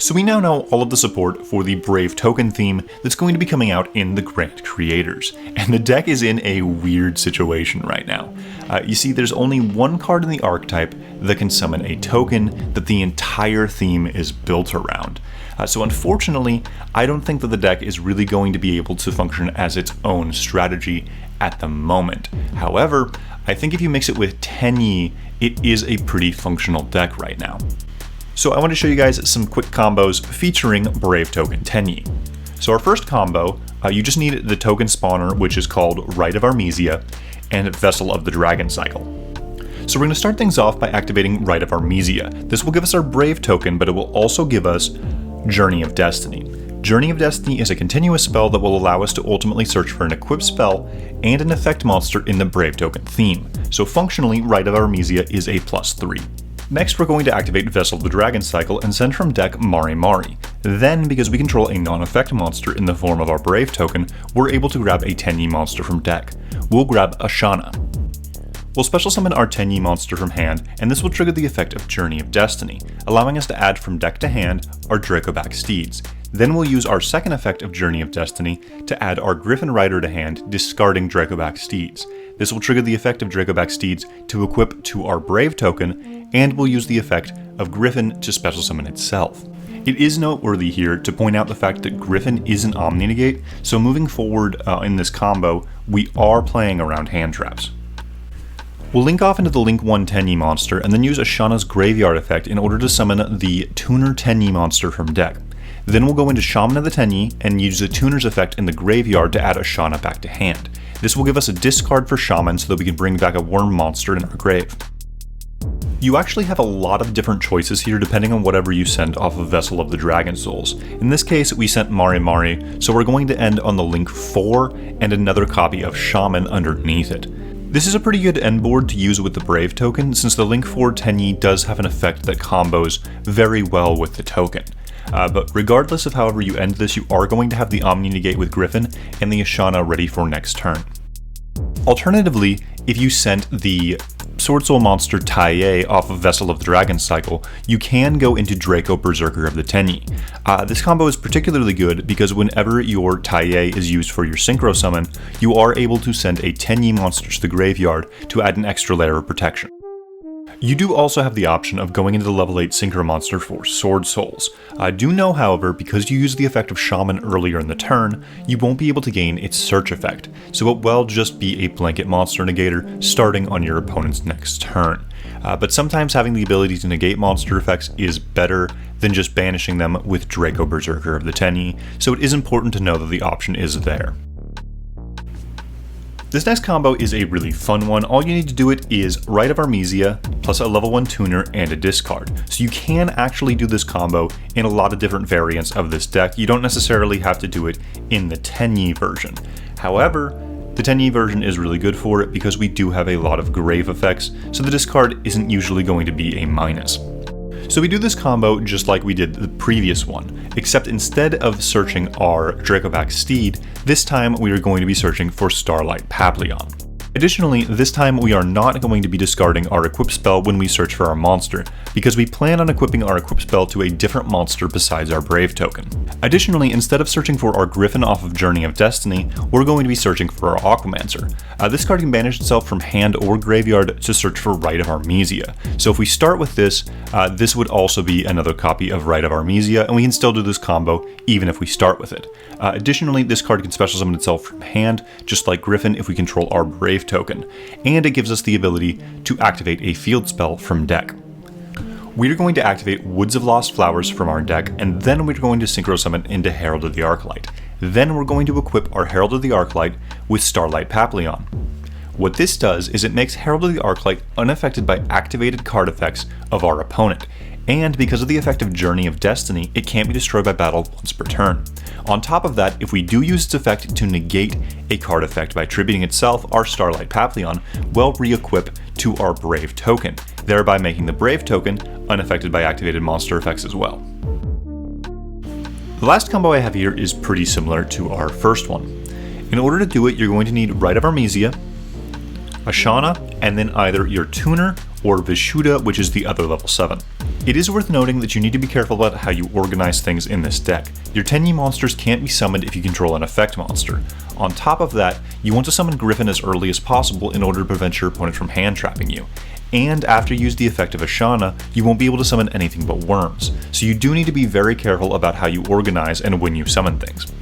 So we now know all of the support for the Brave token theme that's going to be coming out in the Grant Creators, and the deck is in a weird situation right now. You see, there's only one card in the archetype that can summon a token that the entire theme is built around. So unfortunately, I don't think that the deck is really going to be able to function as its own strategy at the moment. However, I think if you mix it with Tenyi, it is a pretty functional deck right now. So I want to show you guys some quick combos featuring Brave token Tenyi. So our first combo, you just need the token spawner, which is called Rite of Armesia, and Vessel of the Dragon Cycle. So we're going to start things off by activating Rite of Armesia. This will give us our Brave token, but it will also give us Journey of Destiny. Journey of Destiny is a continuous spell that will allow us to ultimately search for an equipped spell and an effect monster in the Brave token theme. So functionally, Rite of Armesia is a +3. Next, we're going to activate Vessel of the Dragon Cycle and send from deck Mari Mari. Then, because we control a non-effect monster in the form of our Brave token, we're able to grab a Tenyi monster from deck. We'll grab Ashana. We'll special summon our Tenyi monster from hand, and this will trigger the effect of Journey of Destiny, allowing us to add from deck to hand our Dracoback Steeds. Then we'll use our second effect of Journey of Destiny to add our Griffin Rider to hand, discarding Dracoback Steeds. This will trigger the effect of Dracoback Steeds to equip to our Brave token, and we'll use the effect of Griffin to special summon itself. It is noteworthy here to point out the fact that Griffin is an Omni Negate, so moving forward in this combo, we are playing around hand traps. We'll link off into the Link 1 Tenyi monster and then use Ashana's Graveyard effect in order to summon the Tuner Tenyi monster from deck. Then we'll go into Shaman of the Tenyi and use the Tuner's effect in the Graveyard to add Ashana back to hand. This will give us a discard for Shaman so that we can bring back a Worm monster in our grave. You actually have a lot of different choices here depending on whatever you send off of Vessel of the Dragon Souls. In this case, we sent Mari Mari, so we're going to end on the Link 4 and another copy of Shaman underneath it. This is a pretty good end board to use with the Brave token, since the Link 4 Tenyi does have an effect that combos very well with the token. But regardless of however you end this, you are going to have the Omni Negate with Griffin and the Ashana ready for next turn. Alternatively, if you sent the Sword Soul monster Taiye off of Vessel of the Dragon Cycle, you can go into Draco Berserker of the Tenyi. This combo is particularly good because whenever your Taiye is used for your Synchro Summon, you are able to send a Tenyi monster to the graveyard to add an extra layer of protection. You do also have the option of going into the level 8 Synchro monster for Sword Souls. Do know, however, because you use the effect of Shaman earlier in the turn, you won't be able to gain its search effect, so it will just be a blanket monster negator starting on your opponent's next turn. But sometimes having the ability to negate monster effects is better than just banishing them with Draco Berserker of the Tenyi, so it is important to know that the option is there. This next combo is a really fun one. All you need to do it is Rite of Armesia plus a level 1 tuner and a discard. So you can actually do this combo in a lot of different variants of this deck. You don't necessarily have to do it in the Tenyi version. However, the Tenyi version is really good for it because we do have a lot of grave effects, so the discard isn't usually going to be a minus. So we do this combo just like we did the previous one, except instead of searching our Dracoback Steed, this time we are going to be searching for Starlight Papillon. Additionally, this time we are not going to be discarding our equip spell when we search for our monster, because we plan on equipping our equip spell to a different monster besides our Brave token. Additionally, instead of searching for our Griffin off of Journey of Destiny, we're going to be searching for our Aquamancer. This card can banish itself from hand or graveyard to search for Rite of Armesia. So if we start with this, this would also be another copy of Rite of Armesia, and we can still do this combo even if we start with it. Additionally, this card can special summon itself from hand, just like Griffin if we control our Brave token, and it gives us the ability to activate a field spell from deck. We're going to activate Woods of Lost Flowers from our deck, and then we're going to Synchro Summon into Herald of the Arclight. Then we're going to equip our Herald of the Arclight with Starlight Papillon. What this does is it makes Herald of the Arclight unaffected by activated card effects of our opponent, and because of the effect of Journey of Destiny, it can't be destroyed by battle once per turn. On top of that, if we do use its effect to negate a card effect by attributing itself, our Starlight Papillon will re-equip to our Brave token, thereby making the Brave token unaffected by activated monster effects as well. The last combo I have here is pretty similar to our first one. In order to do it, you're going to need Rite of Armesia, Ashana, and then either your Tuner or Vishuddha, which is the other level 7. It is worth noting that you need to be careful about how you organize things in this deck. Your Tenyi monsters can't be summoned if you control an effect monster. On top of that, you want to summon Griffin as early as possible in order to prevent your opponent from hand trapping you. And after you use the effect of Ashana, you won't be able to summon anything but worms, so you do need to be very careful about how you organize and when you summon things.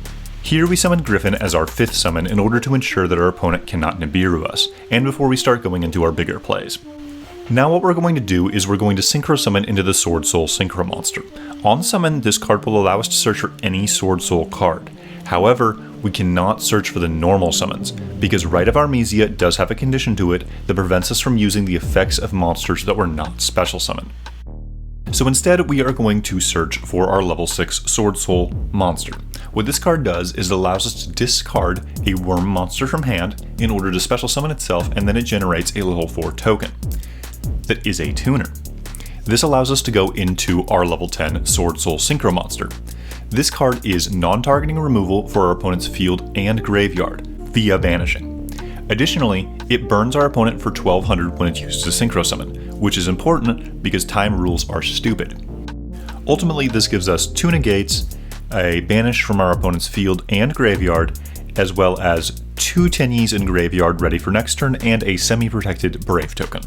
Here we summon Griffin as our 5th summon in order to ensure that our opponent cannot Nibiru us, and before we start going into our bigger plays. Now what we're going to do is we're going to Synchro Summon into the Sword Soul Synchro Monster. On summon, this card will allow us to search for any Sword Soul card. However, we cannot search for the normal summons, because Rite of Armesia does have a condition to it that prevents us from using the effects of monsters that were not special summoned. So instead, we are going to search for our level 6 Sword Soul monster. What this card does is it allows us to discard a worm monster from hand in order to special summon itself, and then it generates a level 4 token that is a tuner. This allows us to go into our level 10 Sword Soul Synchro monster. This card is non-targeting removal for our opponent's field and graveyard via banishing. Additionally, it burns our opponent for 1200 when it's used as a Synchro Summon, which is important because time rules are stupid. Ultimately, this gives us 2 negates, a banish from our opponent's field and graveyard, as well as 2 Tenyis in graveyard ready for next turn and a semi-protected Brave token.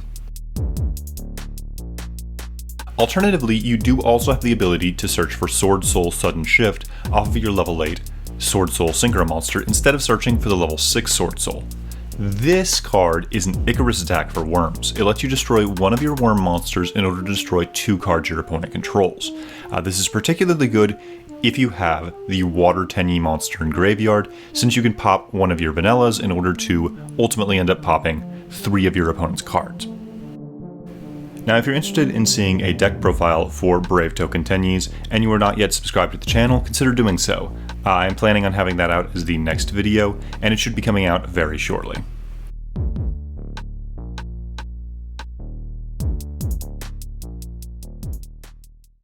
Alternatively, you do also have the ability to search for Sword Soul Sudden Shift off of your level 8 Sword Soul Synchro monster instead of searching for the level 6 Sword Soul. This card is an Icarus attack for worms. It lets you destroy one of your worm monsters in order to destroy 2 cards your opponent controls. This is particularly good if you have the Water Tenyi monster in graveyard, since you can pop one of your vanillas in order to ultimately end up popping 3 of your opponent's cards. Now, if you're interested in seeing a deck profile for Brave Token Tenyis and you are not yet subscribed to the channel, consider doing so. I'm planning on having that out as the next video, and it should be coming out very shortly.